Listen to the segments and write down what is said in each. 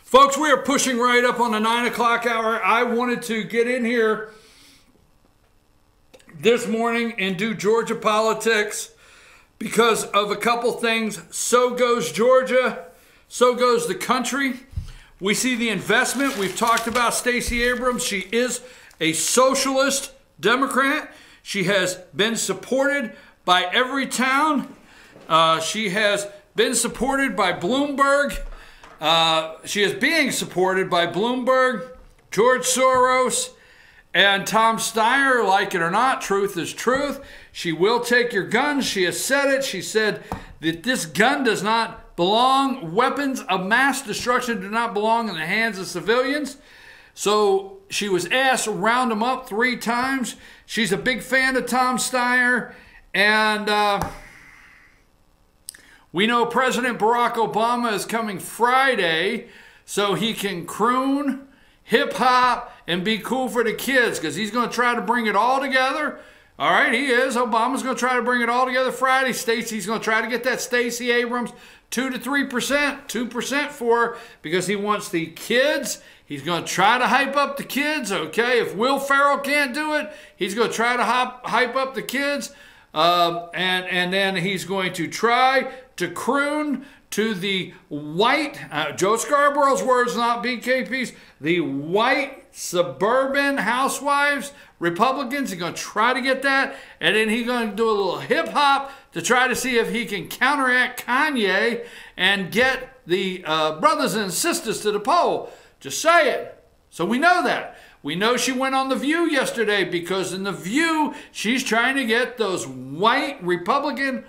Folks, we are pushing right up on the 9 o'clock hour. I wanted to get in here this morning and do Georgia politics because of a couple things. So goes Georgia, so goes the country. We see the investment. We've talked about Stacey Abrams. She is a socialist Democrat. She has been supported by every town. She has been supported by Bloomberg. She is being supported by Bloomberg, George Soros, and Tom Steyer. Like it or not, truth is truth. She will take your guns. She has said it. She said that this gun does not belong. Weapons of mass destruction do not belong in the hands of civilians. So she was asked to round them up 3 times. She's a big fan of Tom Steyer. And we know President Barack Obama is coming Friday so he can croon, hip-hop, and be cool for the kids because he's going to try to bring it all together. All right, he is. Obama's going to try to bring it all together Friday. Stacey's going to try to get that Stacey Abrams 2 to 3%, 2% for her because he wants the kids. He's going to try to hype up the kids, okay? If Will Ferrell can't do it, he's going to try to hype up the kids. And then he's going to try to croon to the white, Joe Scarborough's words, not BKP's, the white suburban housewives, Republicans. He's going to try to get that. And then he's going to do a little hip hop to try to see if he can counteract Kanye and get the brothers and sisters to the poll. Just say it. So we know that. We know she went on The View yesterday because in The View, she's trying to get those white, Republican,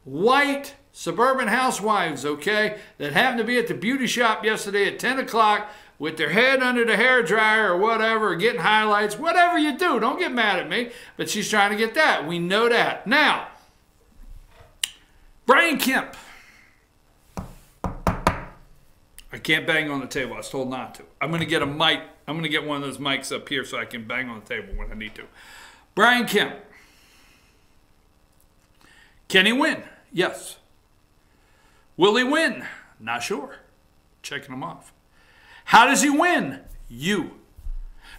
white suburban housewives, okay, that happened to be at the beauty shop yesterday at 10 o'clock with their head under the hairdryer or whatever, or getting highlights, whatever you do. Don't get mad at me, but she's trying to get that. We know that. Now, Brian Kemp. I can't bang on the table. I was told not to. I'm going to get a mic. I'm going to get one of those mics up here so I can bang on the table when I need to. Brian Kemp. Can he win? Yes. Will he win? Not sure. Checking him off. How does he win? You.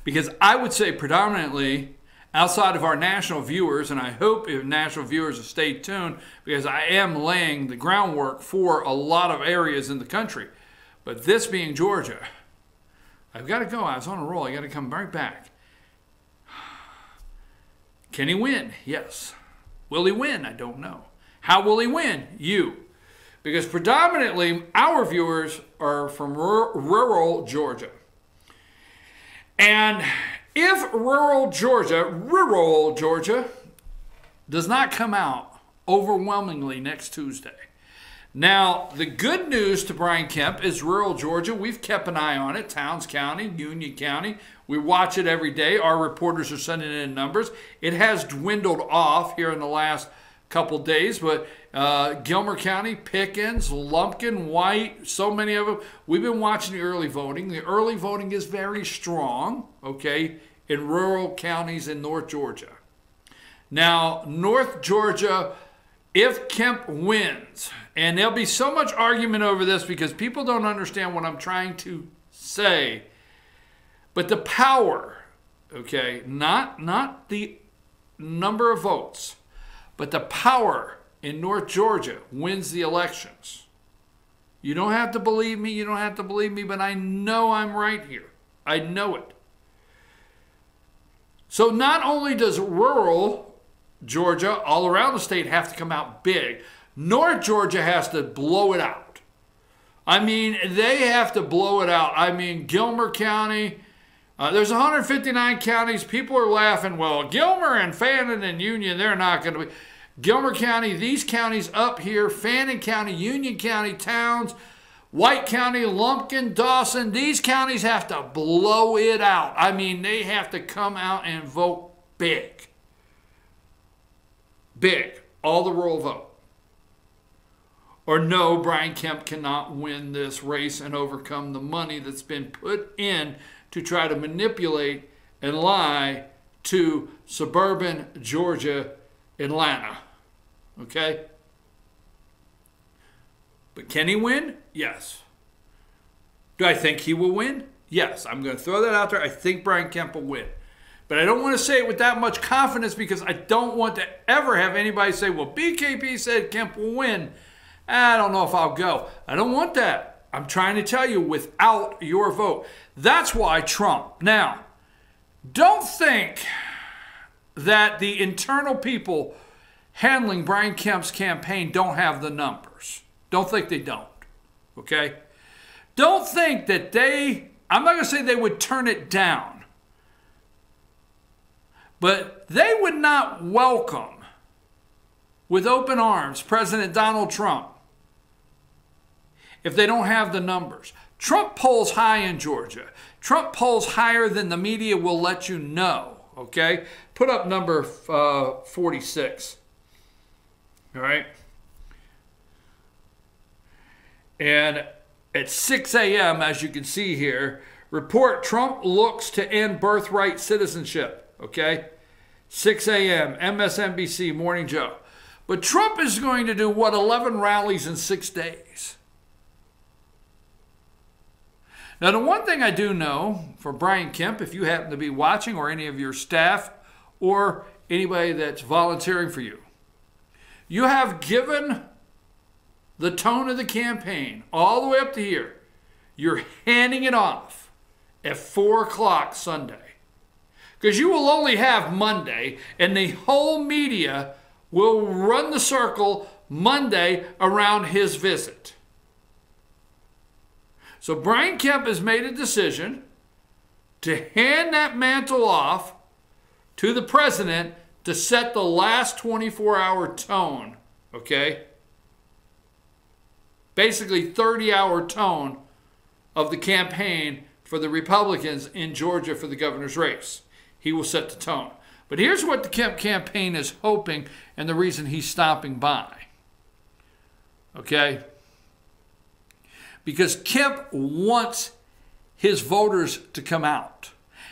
Because I would say predominantly outside of our national viewers, and I hope if national viewers will stay tuned because I am laying the groundwork for a lot of areas in the country. But this being Georgia, I've got to go. I was on a roll. I got to come right back. Can he win? Yes. Will he win? I don't know. How will he win? You. Because predominantly our viewers are from rural Georgia. And if rural Georgia does not come out overwhelmingly next Tuesday. Now, the good news to Brian Kemp is rural Georgia. We've kept an eye on it. Towns County, Union County. We watch it every day. Our reporters are sending in numbers. It has dwindled off here in the last couple days, but Gilmer County, Pickens, Lumpkin, White, so many of them. We've been watching the early voting. The early voting is very strong, okay, in rural counties in North Georgia. Now, North Georgia, if Kemp wins, and there'll be so much argument over this because people don't understand what I'm trying to say, but the power, okay, not the number of votes, but the power in North Georgia wins the elections. You don't have to believe me, but I know I'm right here. I know it. So not only does rural Georgia, all around the state, have to come out big, North Georgia has to blow it out. I mean, they have to blow it out. I mean, Gilmer County, there's 159 counties. People are laughing. Well, Gilmer and Fannin and Union, they're not going to be. Gilmer County, these counties up here, Fannin County, Union County, towns, White County, Lumpkin, Dawson, these counties have to blow it out. I mean, they have to come out and vote big. Big. All the rural vote. Or no, Brian Kemp cannot win this race and overcome the money that's been put in to try to manipulate and lie to suburban Georgia, Atlanta. Okay? But can he win? Yes. Do I think he will win? Yes, I'm going to throw that out there. I think Brian Kemp will win. But I don't want to say it with that much confidence because I don't want to ever have anybody say, well, BKP said Kemp will win. I don't know if I'll go. I don't want that. I'm trying to tell you without your vote. That's why Trump. Now, don't think that the internal people handling Brian Kemp's campaign don't have the numbers. Don't think they don't. Okay? Don't think that I'm not going to say they would turn it down. But they would not welcome with open arms President Donald Trump if they don't have the numbers. Trump polls high in Georgia. Trump polls higher than the media will let you know, okay? Put up number 46, all right? And at 6 a.m., as you can see here, report Trump looks to end birthright citizenship. Okay, 6 a.m., MSNBC, Morning Joe. But Trump is going to do, 11 rallies in 6 days. Now, the one thing I do know for Brian Kemp, if you happen to be watching, or any of your staff, or anybody that's volunteering for you, you have given the tone of the campaign all the way up to here. You're handing it off at 4 o'clock Sunday. Because you will only have Monday, and the whole media will run the circle Monday around his visit. So Brian Kemp has made a decision to hand that mantle off to the president to set the last 24-hour tone, okay? Basically 30-hour tone of the campaign for the Republicans in Georgia for the governor's race. He will set the tone. But here's what the Kemp campaign is hoping and the reason he's stopping by. Okay? Because Kemp wants his voters to come out.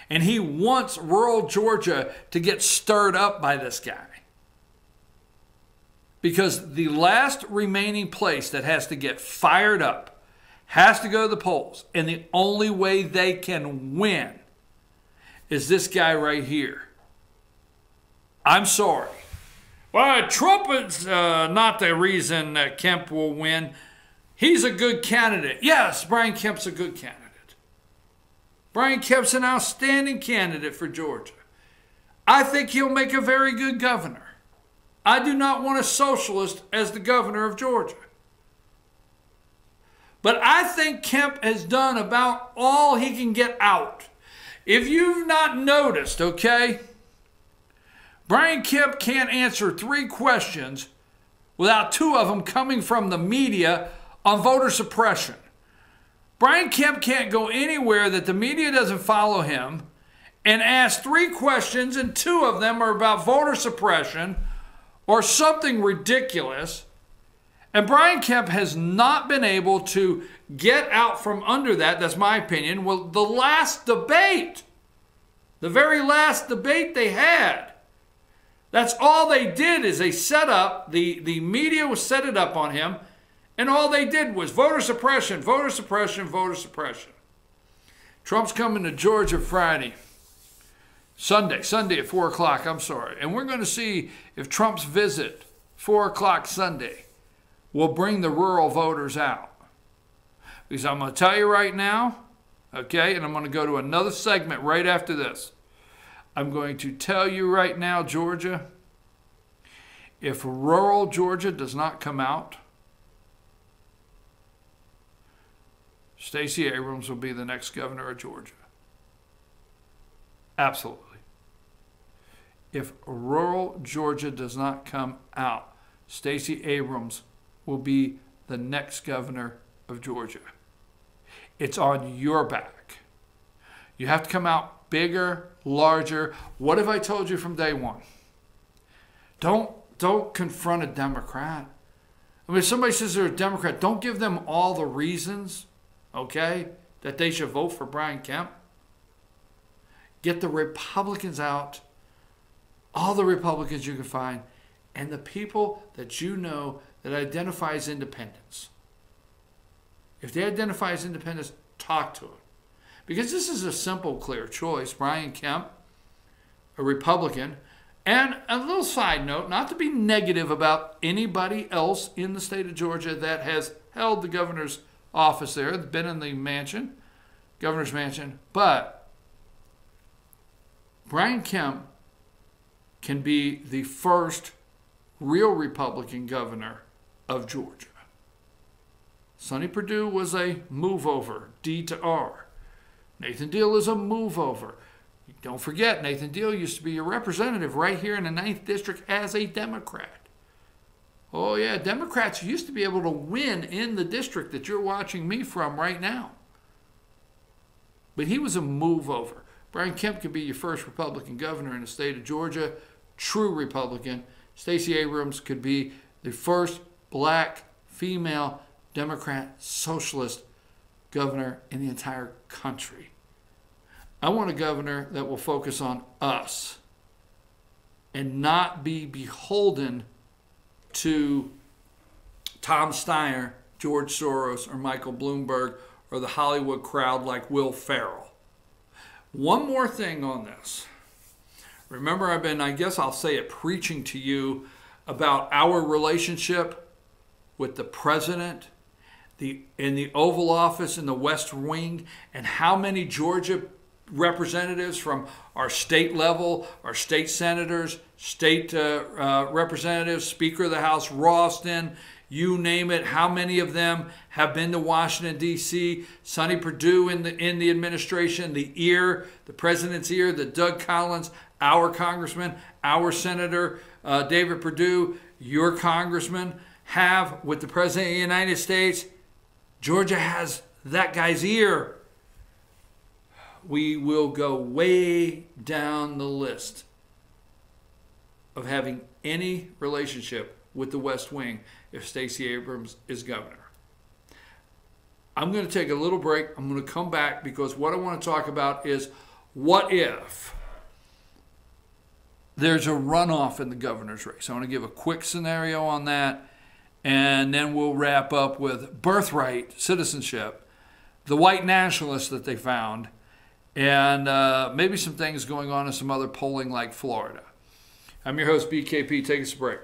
And he wants rural Georgia to get stirred up by this guy. Because the last remaining place that has to get fired up has to go to the polls. And the only way they can win is this guy right here. I'm sorry. Well, Trump is not the reason that Kemp will win. He's a good candidate. Yes, Brian Kemp's a good candidate. Brian Kemp's an outstanding candidate for Georgia. I think he'll make a very good governor. I do not want a socialist as the governor of Georgia. But I think Kemp has done about all he can get out. If you've not noticed, okay, Brian Kemp can't answer 3 questions without 2 of them coming from the media on voter suppression. Brian Kemp can't go anywhere that the media doesn't follow him and ask 3 questions, and 2 of them are about voter suppression or something ridiculous. And Brian Kemp has not been able to get out from under that. That's my opinion. Well, the last debate, the very last debate they had, that's all they did is they set up, the media was set it up on him, and all they did was voter suppression, voter suppression, voter suppression. Trump's coming to Georgia Sunday at 4 o'clock, I'm sorry. And we're going to see if Trump's visit, 4 o'clock Sunday, will bring the rural voters out. Because I'm going to tell you right now, okay, and I'm going to go to another segment right after this. I'm going to tell you right now, Georgia, if rural Georgia does not come out, Stacey Abrams will be the next governor of Georgia. Absolutely. If rural Georgia does not come out, Stacey Abrams will be the next governor of Georgia. It's on your back. You have to come out bigger, larger. What have I told you from day one? Don't confront a Democrat. I mean, if somebody says they're a Democrat, don't give them all the reasons, okay, that they should vote for Brian Kemp. Get the Republicans out, all the Republicans you can find, and the people that you know that identify as independents. If they identify as independents, talk to him. Because this is a simple, clear choice. Brian Kemp, a Republican. And a little side note, not to be negative about anybody else in the state of Georgia that has held the governor's office there, been in the mansion, governor's mansion, but Brian Kemp can be the first real Republican governor of Georgia. Sonny Perdue was a move-over, D to R. Nathan Deal is a move-over. Don't forget, Nathan Deal used to be a representative right here in the 9th District as a Democrat. Oh yeah, Democrats used to be able to win in the district that you're watching me from right now. But he was a move-over. Brian Kemp could be your first Republican governor in the state of Georgia, true Republican. Stacey Abrams could be the first black, female, Democrat, socialist governor in the entire country. I want a governor that will focus on us and not be beholden to Tom Steyer, George Soros, or Michael Bloomberg, or the Hollywood crowd like Will Ferrell. One more thing on this. Remember, I've been, I guess I'll say it, preaching to you about our relationship with the president, in the Oval Office, in the West Wing, and how many Georgia representatives from our state level, our state senators, state representatives, Speaker of the House, Ralston, you name it, how many of them have been to Washington, D.C., Sonny Perdue in the administration, the president's ear, the Doug Collins, our congressman, our senator, David Perdue, your congressman, have with the President of the United States. Georgia has that guy's ear. We will go way down the list of having any relationship with the West Wing if Stacey Abrams is governor. I'm going to take a little break. I'm going to come back because what I want to talk about is what if there's a runoff in the governor's race. I want to give a quick scenario on that, and then we'll wrap up with birthright citizenship, the white nationalists that they found, and maybe some things going on in some other polling like Florida. I'm your host, BKP. Take us a break.